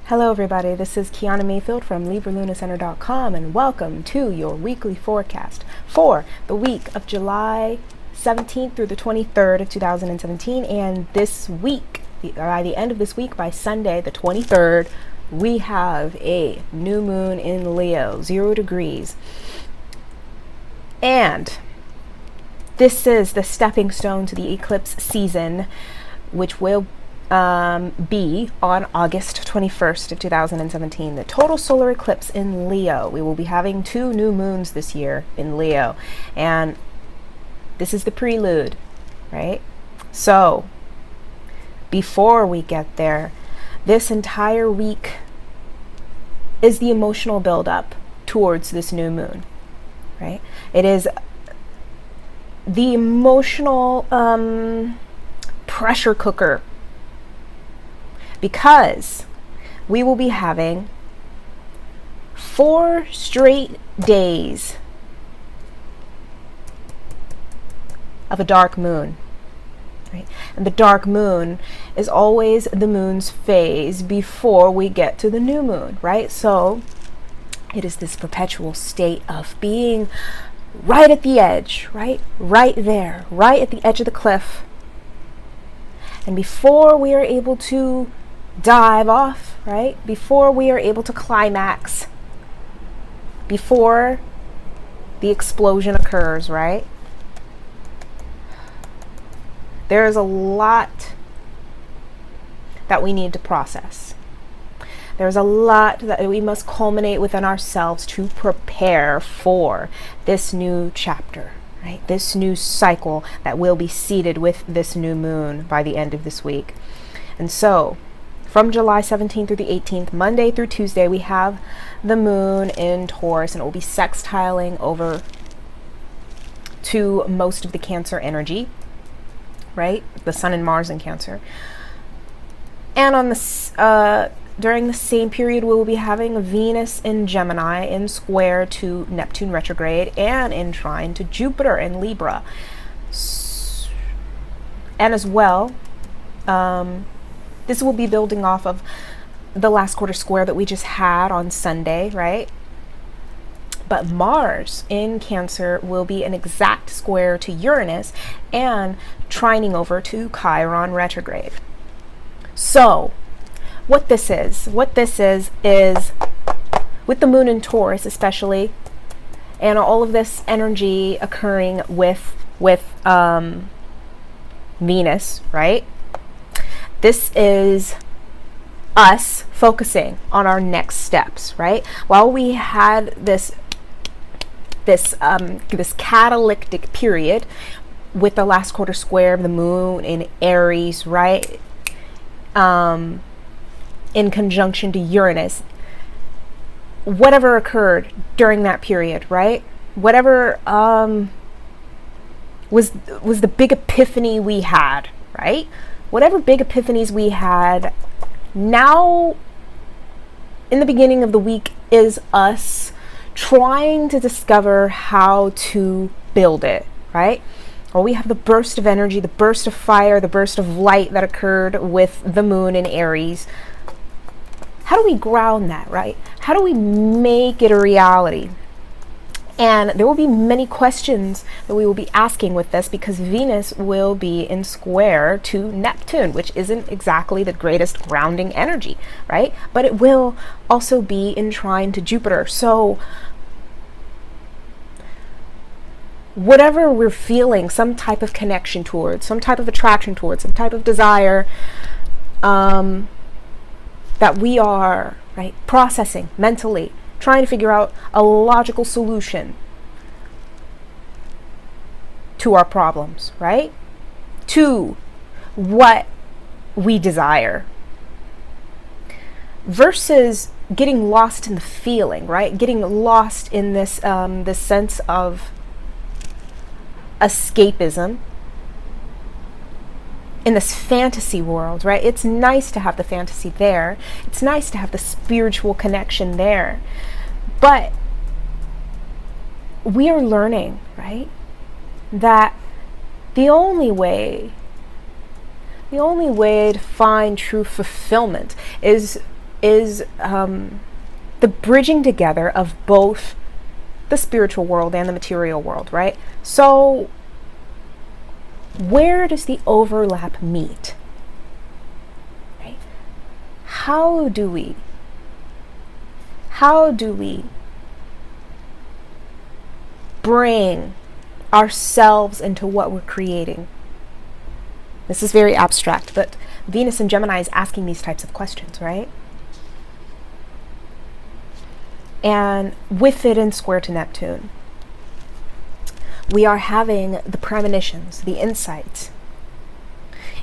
Hello everybody, this is Kiana Mayfield from LibraLunaCenter.com and welcome to your weekly forecast for the week of July 17th through the 23rd of 2017. And this week, by the end of this week, by Sunday the 23rd, we have a new moon in Leo, 0 degrees. And this is the stepping stone to the eclipse season, which will be on August 21st of 2017, the total solar eclipse in Leo. We will be having 2 new moons this year in Leo, and this is the prelude, right? So before we get there, this entire week is the emotional buildup towards this new moon, right? It is the emotional pressure cooker, because we will be having 4 straight days of a dark moon, right? And the dark moon is always the moon's phase before we get to the new moon, right? So it is this perpetual state of being right at the edge, right? Right there, right at the edge of the cliff. And before we are able to dive off, right? Before we are able to climax, before the explosion occurs, right? There is a lot that we need to process. There's a lot that we must culminate within ourselves to prepare for this new chapter, right? This new cycle that will be seeded with this new moon by the end of this week. And so from July 17th through the 18th, Monday through Tuesday, we have the moon in Taurus, and it will be sextiling over to most of the Cancer energy, right? The Sun and Mars in Cancer. And on the during the same period, we will be having Venus in Gemini in square to Neptune retrograde and in trine to Jupiter in Libra. And as well, this will be building off of the last quarter square that we just had on Sunday, right? But Mars in Cancer will be an exact square to Uranus and trining over to Chiron retrograde. So what this is with the moon in Taurus especially, and all of this energy occurring with Venus, right? This is us focusing on our next steps, right? While we had this catalytic period with the last quarter square of the moon in Aries, right? In conjunction to Uranus, whatever occurred during that period, right? Whatever was the big epiphany we had, right? Whatever big epiphanies we had, now in the beginning of the week is us trying to discover how to build it, right? Well, we have the burst of energy, the burst of fire, the burst of light that occurred with the moon in Aries. How do we ground that, right? How do we make it a reality? And there will be many questions that we will be asking with this, because Venus will be in square to Neptune, which isn't exactly the greatest grounding energy, right? But it will also be in trine to Jupiter. So whatever we're feeling some type of connection towards, some type of attraction towards, some type of desire, that we are, right, processing mentally, trying to figure out a logical solution to our problems, right? To what we desire. Versus getting lost in the feeling, right? Getting lost in this this sense of escapism, in this fantasy world, right? It's nice to have the fantasy there. It's nice to have the spiritual connection there. But we are learning, right, that the only way to find true fulfillment is is the bridging together of both the spiritual world and the material world, right? So where does the overlap meet? Right? How do we bring ourselves into what we're creating? This is very abstract, but Venus and Gemini is asking these types of questions, right? And with it in square to Neptune, we are having the premonitions, the insights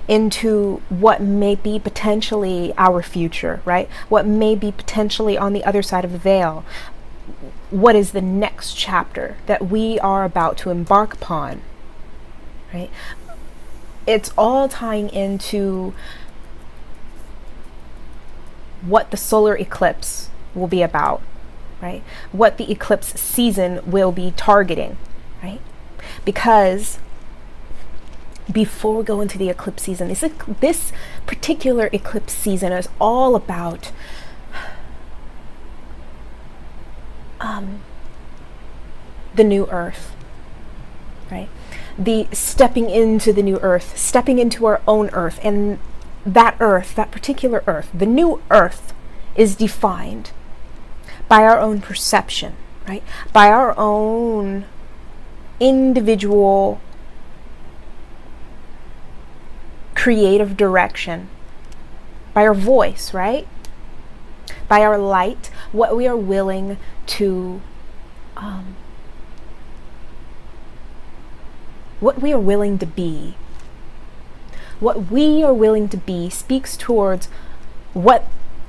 into what may be potentially our future, right? What may be potentially on the other side of the veil. What is the next chapter that we are about to embark upon, right? It's all tying into what the solar eclipse will be about, right? What the eclipse season will be targeting, right? Because before we go into the eclipse season, this particular eclipse season is all about the new earth, right? The stepping into the new earth, stepping into our own earth. And that earth, that particular earth, the new earth, is defined by our own perception, right? By our own individual creative direction, by our voice, right? By our light, what we are willing to be. What we are willing to be speaks towards what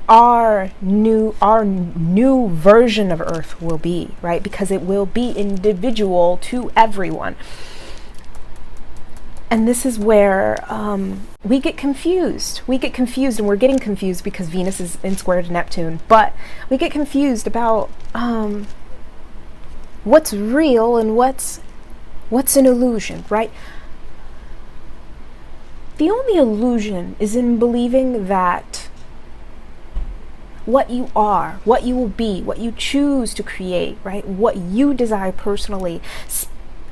our new version of Earth will be, right? Because it will be individual to everyone. And this is where we get confused. We get confused, and we're getting confused because Venus is in square to Neptune. But we get confused about what's real and what's an illusion, right? The only illusion is in believing that what you are, what you will be, what you choose to create, right? What you desire personally,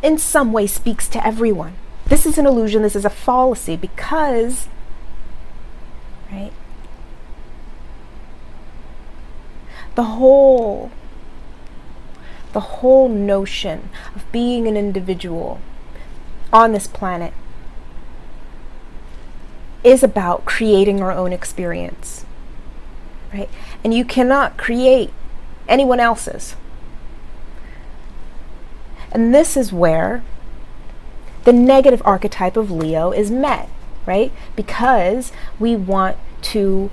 in some way speaks to everyone. This is an illusion, this is a fallacy, because, right, the whole notion of being an individual on this planet is about creating our own experience, right? And you cannot create anyone else's. And this is where the negative archetype of Leo is met, right? Because we want to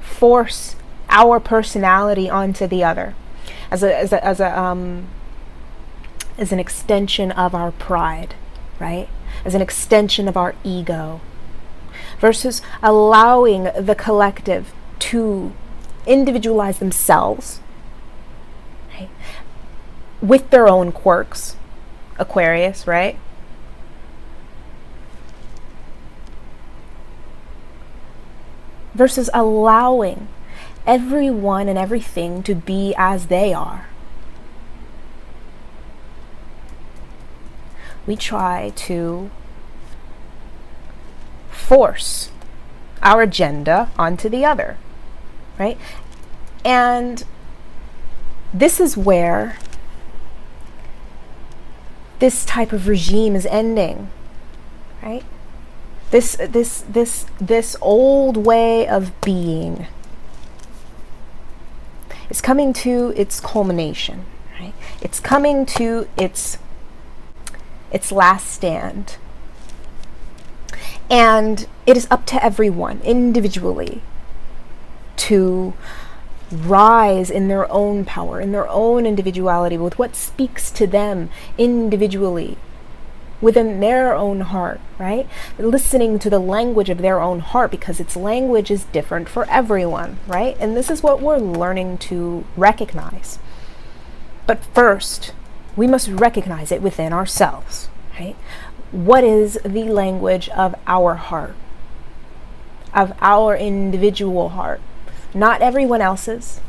force our personality onto the other as an extension of our pride, right? As an extension of our ego, versus allowing the collective to individualize themselves, right? With their own quirks. Aquarius, right? Versus allowing everyone and everything to be as they are. We try to force our agenda onto the other, right? And this is where this type of regime is ending, right? This old way of being is coming to its culmination, right? It's coming to its last stand. And it is up to everyone individually to rise in their own power, in their own individuality, with what speaks to them individually, within their own heart, right? Listening to the language of their own heart, because its language is different for everyone, right? And this is what we're learning to recognize. But first, we must recognize it within ourselves, right? What is the language of our heart, of our individual heart? not everyone else's,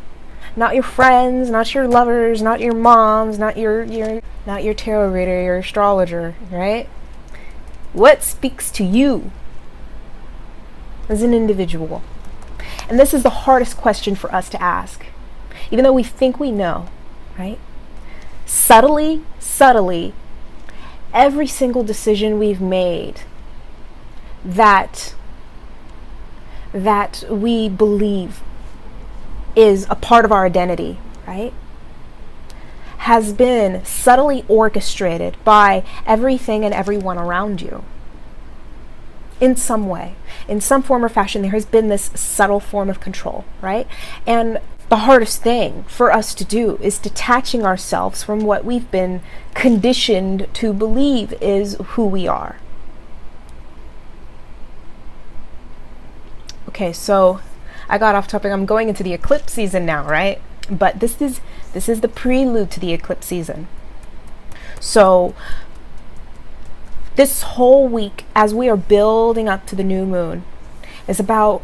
not your friends, not your lovers, not your moms, not your tarot reader, your astrologer, right? What speaks to you as an individual? And this is the hardest question for us to ask, even though we think we know, right? Subtly, every single decision we've made that we believe is a part of our identity, right, has been subtly orchestrated by everything and everyone around you. In some way, in some form or fashion, there has been this subtle form of control, right? And the hardest thing for us to do is detaching ourselves from what we've been conditioned to believe is who we are. Okay, so I got off topic. I'm going into the eclipse season now, right? But this is the prelude to the eclipse season. So this whole week, as we are building up to the new moon, is about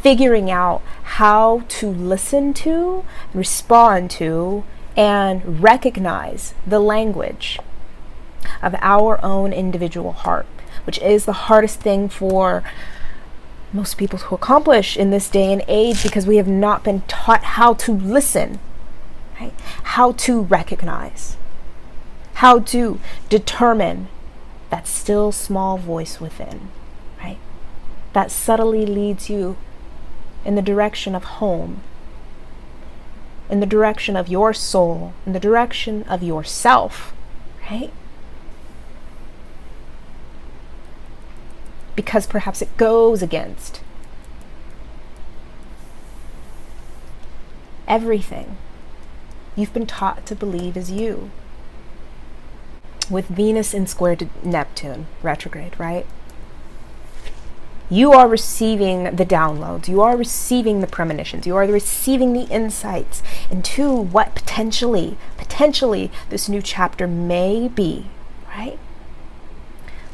figuring out how to listen to, respond to, and recognize the language of our own individual heart, which is the hardest thing for most people to accomplish in this day and age, because we have not been taught how to listen, right? How to recognize, how to determine that still small voice within, right? That subtly leads you in the direction of home, in the direction of your soul, in the direction of yourself, right? Because perhaps it goes against everything you've been taught to believe is you. With Venus in square to Neptune retrograde, right? You are receiving the downloads, you are receiving the premonitions, you are receiving the insights into what potentially this new chapter may be, right?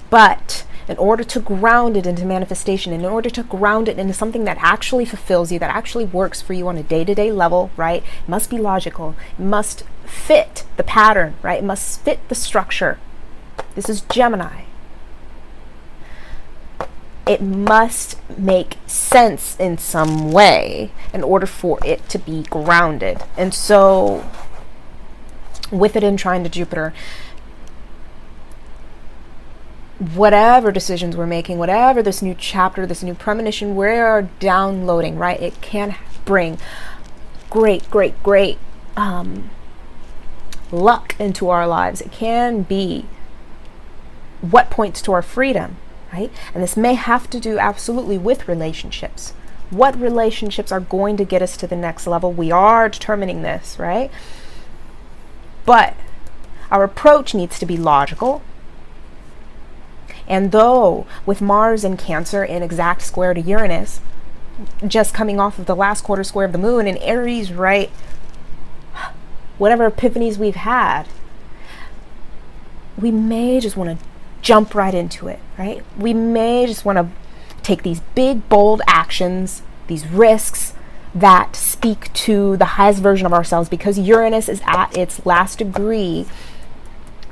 But in order to ground it into manifestation, in order to ground it into something that actually fulfills you, that actually works for you on a day-to-day level, right? It must be logical. It must fit the pattern, right? It must fit the structure. This is Gemini. It must make sense in some way in order for it to be grounded. And so, with it in trine to Jupiter, whatever decisions we're making, whatever this new chapter, this new premonition we're downloading, right? It can bring great luck into our lives. It can be what points to our freedom, right? And this may have to do absolutely with relationships. What relationships are going to get us to the next level? We are determining this, right? But our approach needs to be logical. And though with Mars in Cancer in exact square to Uranus, just coming off of the last quarter square of the moon in Aries, right? Whatever epiphanies we've had, we may just want to jump right into it, right? We may just want to take these big, bold actions, these risks that speak to the highest version of ourselves, because Uranus is at its last degree,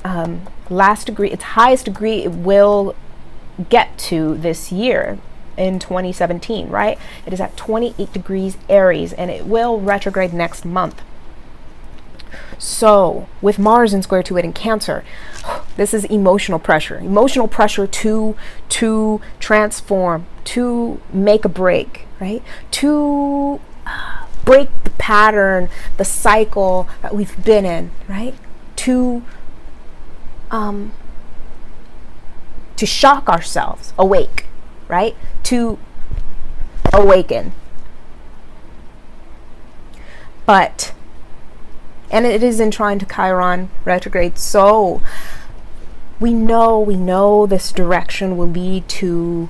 its highest degree it will get to this year in 2017, right? It is at 28 degrees Aries, and it will retrograde next month. So with Mars in square to it in Cancer, this is emotional pressure to transform, to make a break, right? To break the pattern, the cycle that we've been in, right? To shock ourselves, awake, right? To awaken. And it is in trine to Chiron retrograde, so we know this direction will lead to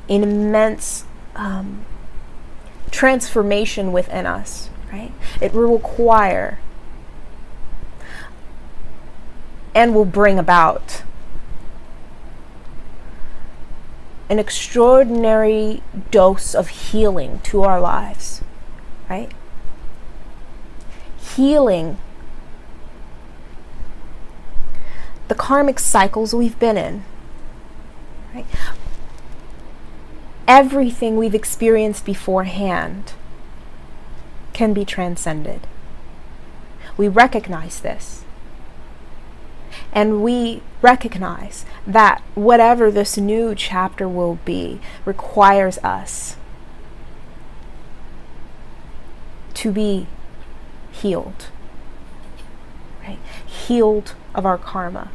an immense transformation within us, right? It will require and will bring about an extraordinary dose of healing to our lives, right? Healing the karmic cycles we've been in, right? Everything we've experienced beforehand can be transcended. We recognize this. And we recognize that whatever this new chapter will be requires us to be healed, right? Healed of our karma,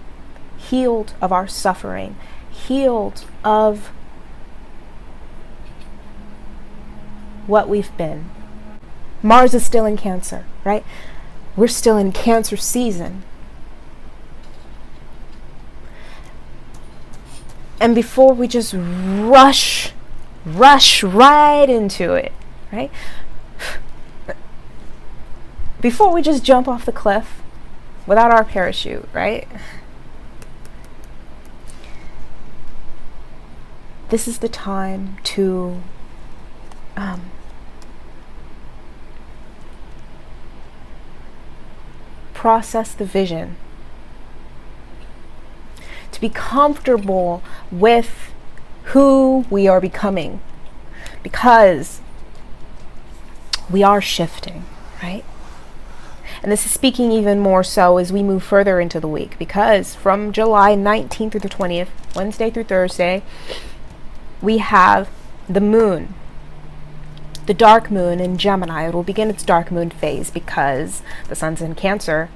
healed of our suffering, healed of what we've been. Mars is still in Cancer, right? We're still in Cancer season. And before we just rush right into it, right? Before we just jump off the cliff without our parachute, right? This is the time to process the vision, to be comfortable with who we are becoming, because we are shifting, right? And this is speaking even more so as we move further into the week, because from July 19th through the 20th, Wednesday through Thursday, we have the moon, the dark moon in Gemini. It will begin its dark moon phase because the sun's in Cancer.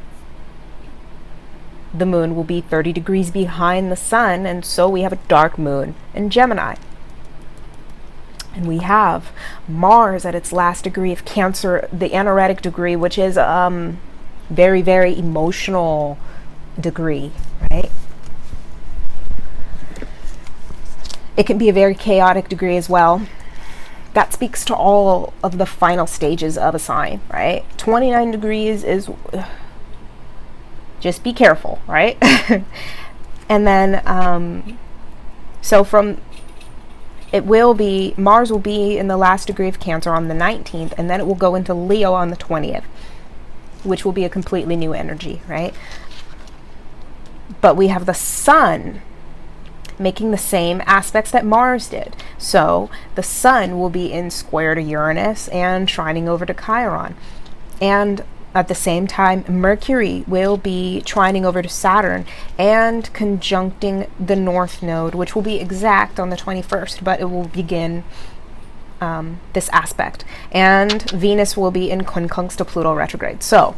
The moon will be 30 degrees behind the sun, and so we have a dark moon in Gemini. And we have Mars at its last degree of Cancer, the anoretic degree, which is very, very emotional degree, right? It can be a very chaotic degree as well. That speaks to all of the final stages of a sign, right? 29 degrees is, just be careful, right? And then, so from, it will be, Mars will be in the last degree of Cancer on the 19th, and then it will go into Leo on the 20th, which will be a completely new energy, right? But we have the sun making the same aspects that Mars did. So the sun will be in square to Uranus and trining over to Chiron. And at the same time, Mercury will be trining over to Saturn and conjuncting the North Node, which will be exact on the 21st, but it will begin this aspect. And Venus will be in quincunx to Pluto retrograde. So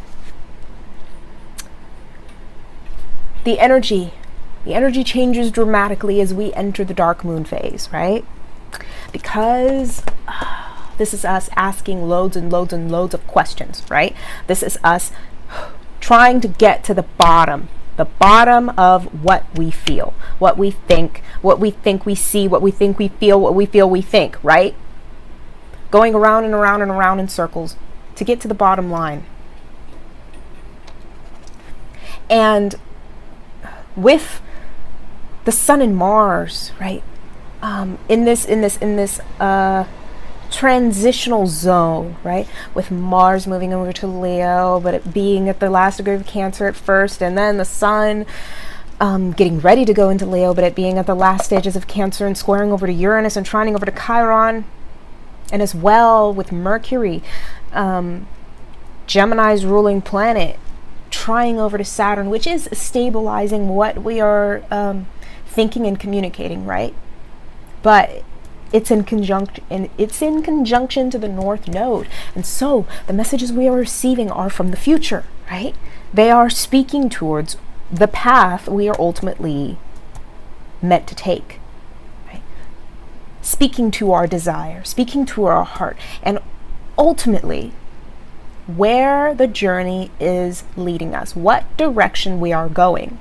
the energy changes dramatically as we enter the dark moon phase, right? Because this is us asking loads and loads and loads of questions, right? This is us trying to get to the bottom of what we feel, what we think we see, what we think we feel, what we feel we think, right? Going around and around and around in circles to get to the bottom line. And with the sun and Mars, right? In this transitional zone, right? With Mars moving over to Leo, but it being at the last degree of Cancer at first, and then the sun getting ready to go into Leo, but it being at the last stages of Cancer and squaring over to Uranus and trining over to Chiron, and as well with Mercury, Gemini's ruling planet, trying over to Saturn, which is stabilizing what we are thinking and communicating, right? But it's in conjunction to the North Node, and so the messages we are receiving are from the future, right? They are speaking towards the path we are ultimately meant to take, right? Speaking to our desire, speaking to our heart, and ultimately where the journey is leading us, what direction we are going.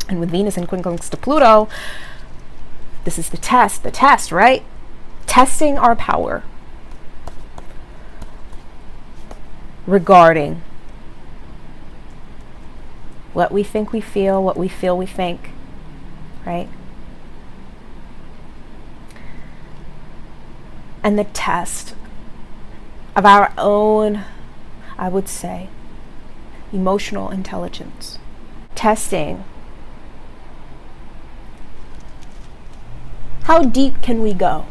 And with Venus in quincunx to Pluto, this is the test, right? Testing our power regarding what we think we feel, what we feel we think, right? and the test of our own, I would say, emotional intelligence. Testing. How deep can we go?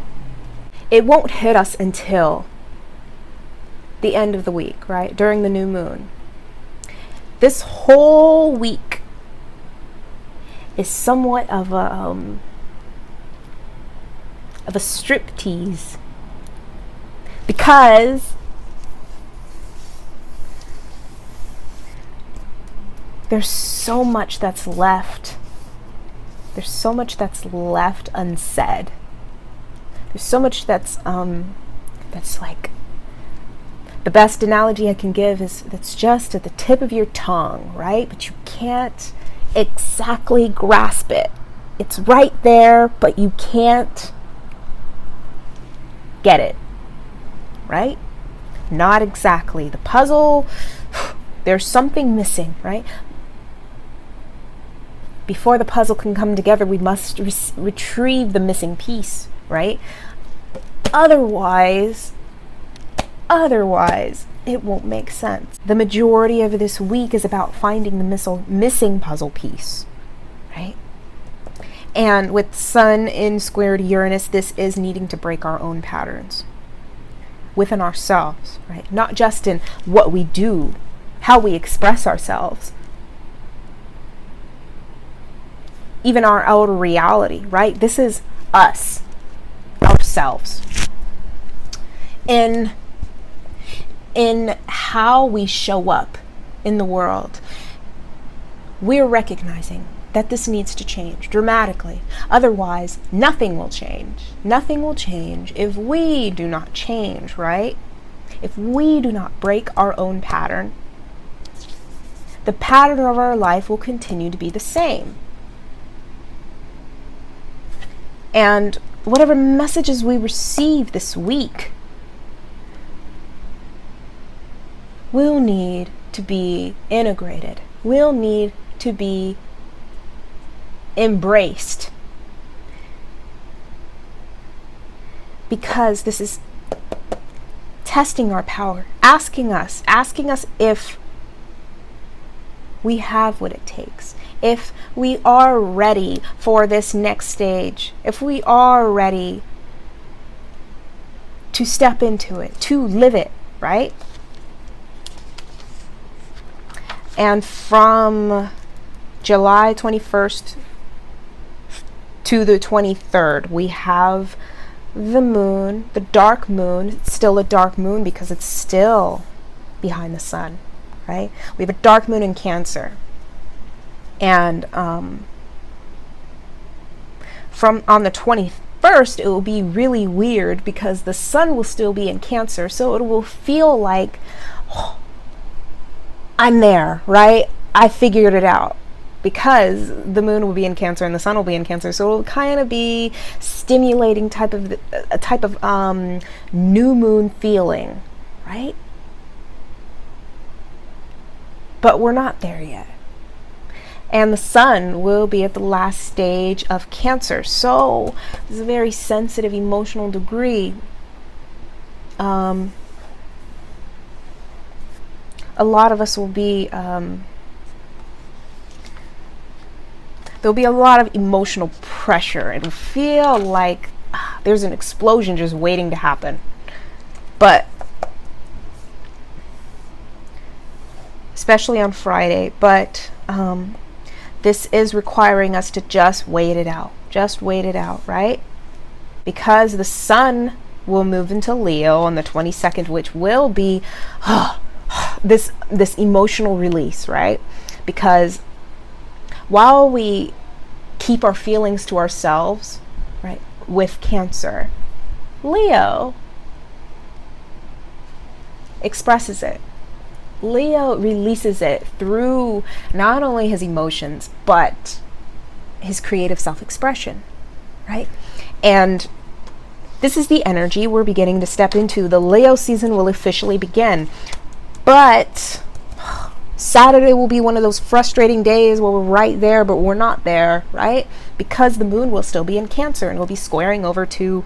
It won't hit us until the end of the week, right? During the new moon. This whole week is somewhat of a striptease, because there's so much that's left. There's so much that's left unsaid. There's so much that's like, the best analogy I can give is that's just at the tip of your tongue, right? But you can't exactly grasp it. It's right there, but you can't get it, right? Not exactly. The puzzle, there's something missing, right? Before the puzzle can come together, we must retrieve the missing piece, right? Otherwise, it won't make sense. The majority of this week is about finding the missing puzzle piece, right? And with Sun in square to Uranus, this is needing to break our own patterns within ourselves, right? Not just in what we do, how we express ourselves, even our outer reality, right? This is us, ourselves. In how we show up in the world, we're recognizing that this needs to change dramatically. Otherwise, nothing will change. Nothing will change if we do not change, right? If we do not break our own pattern, the pattern of our life will continue to be the same. And whatever messages we receive this week will need to be integrated, will need to be embraced, because this is testing our power, asking us if we have what it takes, if we are ready for this next stage, if we are ready to step into it, to live it, right? And from July 21st to the 23rd, we have the moon, the dark moon. It's still a dark moon because it's still behind the sun, right? We have a dark moon in Cancer. And from on the 21st, it will be really weird because the sun will still be in Cancer. So it will feel like, oh, I'm there, right? I figured it out. Because the moon will be in Cancer and the sun will be in Cancer, so it'll kind of be stimulating a type of new moon feeling, right? But we're not there yet. And the sun will be at the last stage of Cancer, so it's a very sensitive emotional degree. A lot of us will be there'll be a lot of emotional pressure. It'll feel like there's an explosion just waiting to happen. But, especially on Friday, but this is requiring us to just wait it out. Just wait it out, right? Because the sun will move into Leo on the 22nd, which will be this emotional release, right? Because while we keep our feelings to ourselves, right, with Cancer, Leo expresses it. Leo releases it through not only his emotions, but his creative self-expression, right? And this is the energy we're beginning to step into. The Leo season will officially begin. But Saturday will be one of those frustrating days where we're right there, but we're not there, right? Because the moon will still be in Cancer and will be squaring over to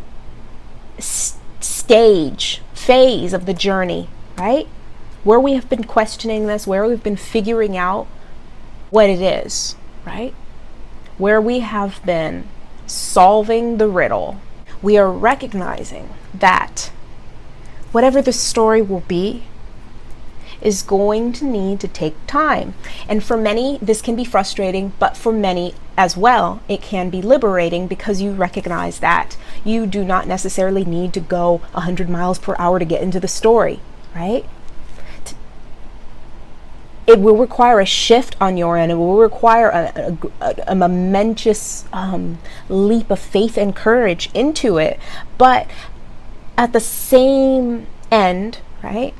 phase of the journey, right? Where we have been questioning this, where we've been figuring out what it is, right? Where we have been solving the riddle, we are recognizing that whatever the story will be is going to need to take time. And for many, this can be frustrating, but for many as well, it can be liberating, because you recognize that you do not necessarily need to go 100 miles per hour to get into the story, right? It will require a shift on your end. It will require a momentous leap of faith and courage into it. But at the same end, right,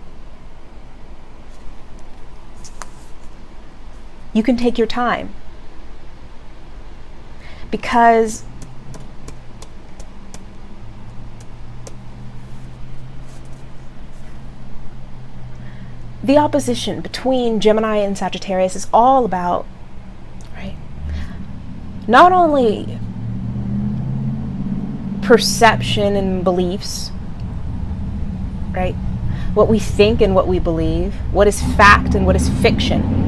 you can take your time, because the opposition between Gemini and Sagittarius is all about, right, not only perception and beliefs, right, what we think and what we believe, what is fact and what is fiction.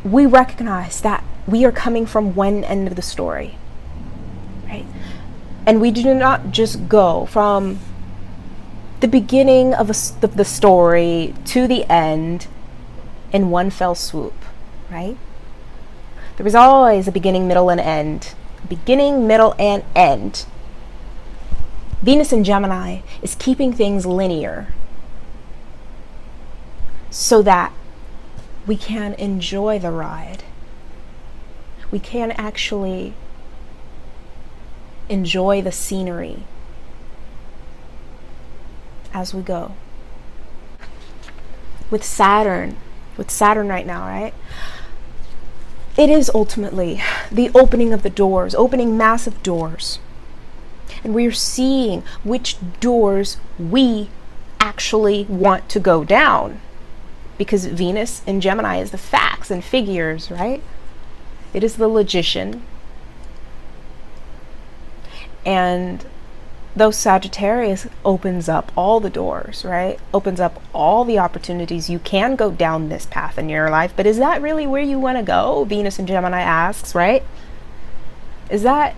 We recognize that we are coming from one end of the story, right? And we do not just go from the beginning of the story to the end in one fell swoop, right? There is always a beginning, middle, and end. Beginning, middle, and end. Venus in Gemini is keeping things linear so that we can enjoy the ride. We can actually enjoy the scenery as we go. With Saturn right now, right? It is ultimately the opening of the doors, opening massive doors. And we're seeing which doors we actually want to go down. Because Venus in Gemini is the facts and figures, right? It is the logician. And though Sagittarius opens up all the doors, right? Opens up all the opportunities. You can go down this path in your life, but is that really where you want to go? Venus in Gemini asks, right? Is that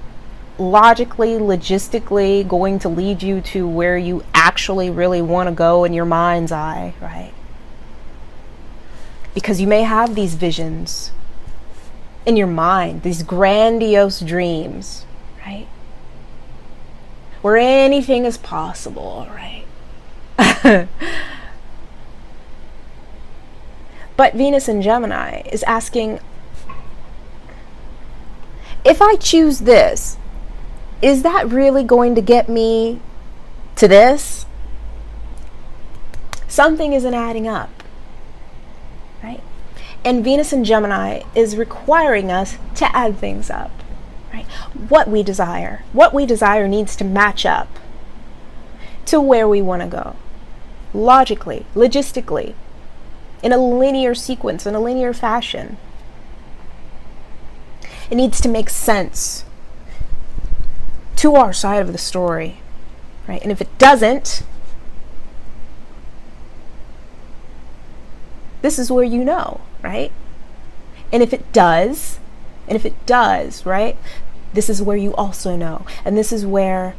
logically, logistically going to lead you to where you actually really want to go in your mind's eye, right? Because you may have these visions in your mind, these grandiose dreams, right? Where anything is possible, right? But Venus in Gemini is asking, if I choose this, is that really going to get me to this? Something isn't adding up. Right? And Venus in Gemini is requiring us to add things up, right? What we desire needs to match up to where we want to go. Logically, logistically, in a linear sequence, in a linear fashion. It needs to make sense to our side of the story, right? And if it doesn't, this is where you know, right? And if it does, right, this is where you also know. And this is where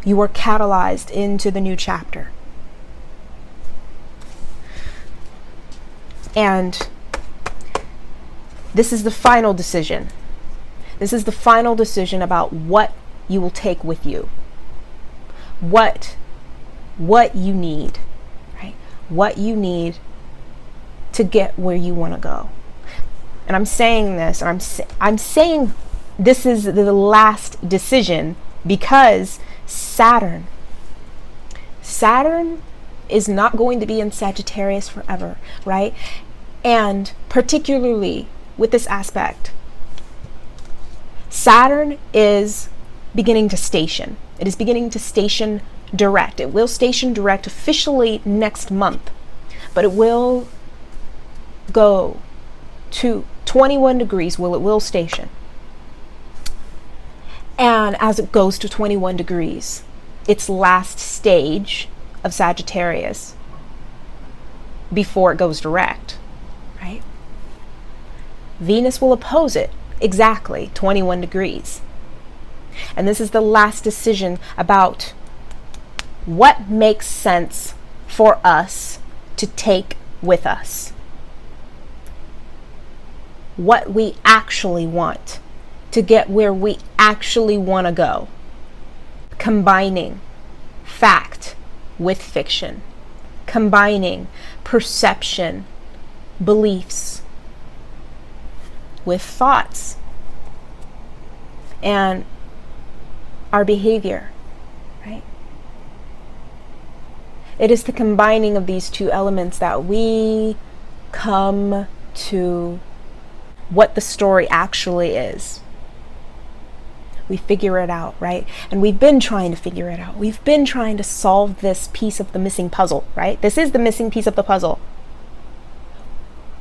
you are catalyzed into the new chapter. And this is the final decision. This is the final decision about what you will take with you. What you need, right? What you need to get where you want to go. And I'm saying this, and I'm saying this is the last decision, because Saturn is not going to be in Sagittarius forever, right? And particularly with this aspect, Saturn is beginning to station. It is beginning to station direct. It will station direct officially next month, but it will go to 21 degrees. It will station. And as it goes to 21 degrees, its last stage of Sagittarius before it goes direct, right? Venus will oppose it exactly 21 degrees. And this is the last decision about what makes sense for us to take with us. What we actually want to get where we actually want to go. Combining fact with fiction. Combining perception, beliefs with thoughts and our behavior, right? It is the combining of these two elements that we come to what the story actually is. We figure it out, right? And we've been trying to figure it out. We've been trying to solve this piece of the missing puzzle, right? This is the missing piece of the puzzle.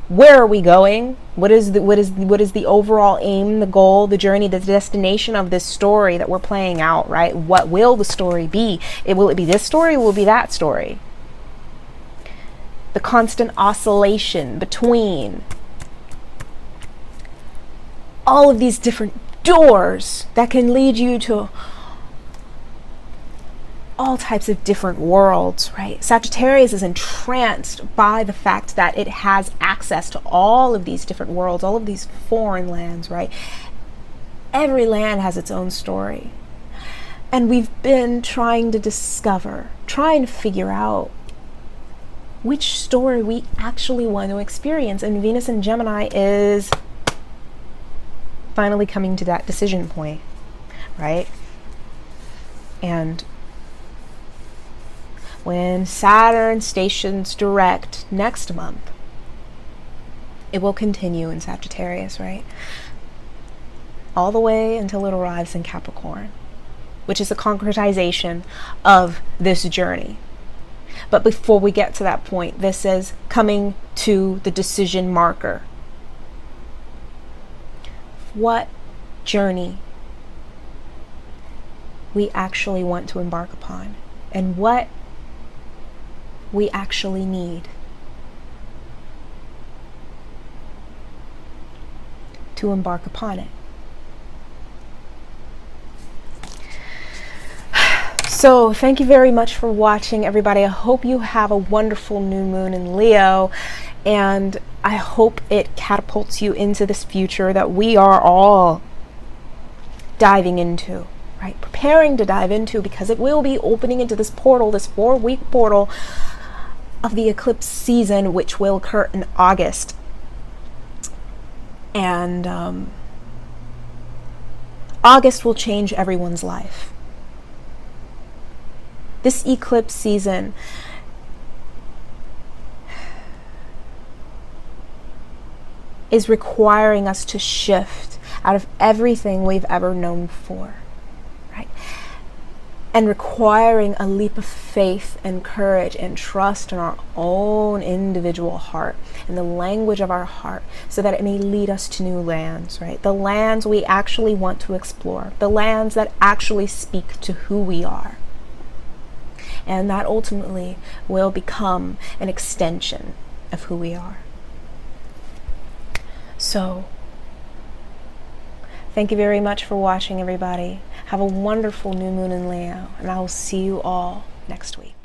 Where are we going? What is the overall aim, the goal, the journey, the destination of this story that we're playing out, right? What will the story be? Will it be this story? Will it be that story? The constant oscillation between all of these different doors that can lead you to all types of different worlds, right? Sagittarius is entranced by the fact that it has access to all of these different worlds, all of these foreign lands, right? Every land has its own story. And we've been trying to discover, trying to figure out which story we actually want to experience. And Venus in Gemini is finally coming to that decision point, right? And when Saturn stations direct next month, it will continue in Sagittarius, right? All the way until it arrives in Capricorn, which is a concretization of this journey. But before we get to that point, this is coming to the decision marker. What journey we actually want to embark upon, and what we actually need to embark upon it. So thank you very much for watching, everybody. I hope you have a wonderful new moon in Leo, and I hope it catapults you into this future that we are all diving into, right? Preparing to dive into, because it will be opening into this portal, this 4-week portal of the eclipse season, which will occur in August. And August will change everyone's life. This eclipse season is requiring us to shift out of everything we've ever known before, right? And requiring a leap of faith and courage and trust in our own individual heart and the language of our heart, so that it may lead us to new lands, right? The lands we actually want to explore, the lands that actually speak to who we are. And that ultimately will become an extension of who we are. So, thank you very much for watching, everybody. Have a wonderful new moon in Leo, and I will see you all next week.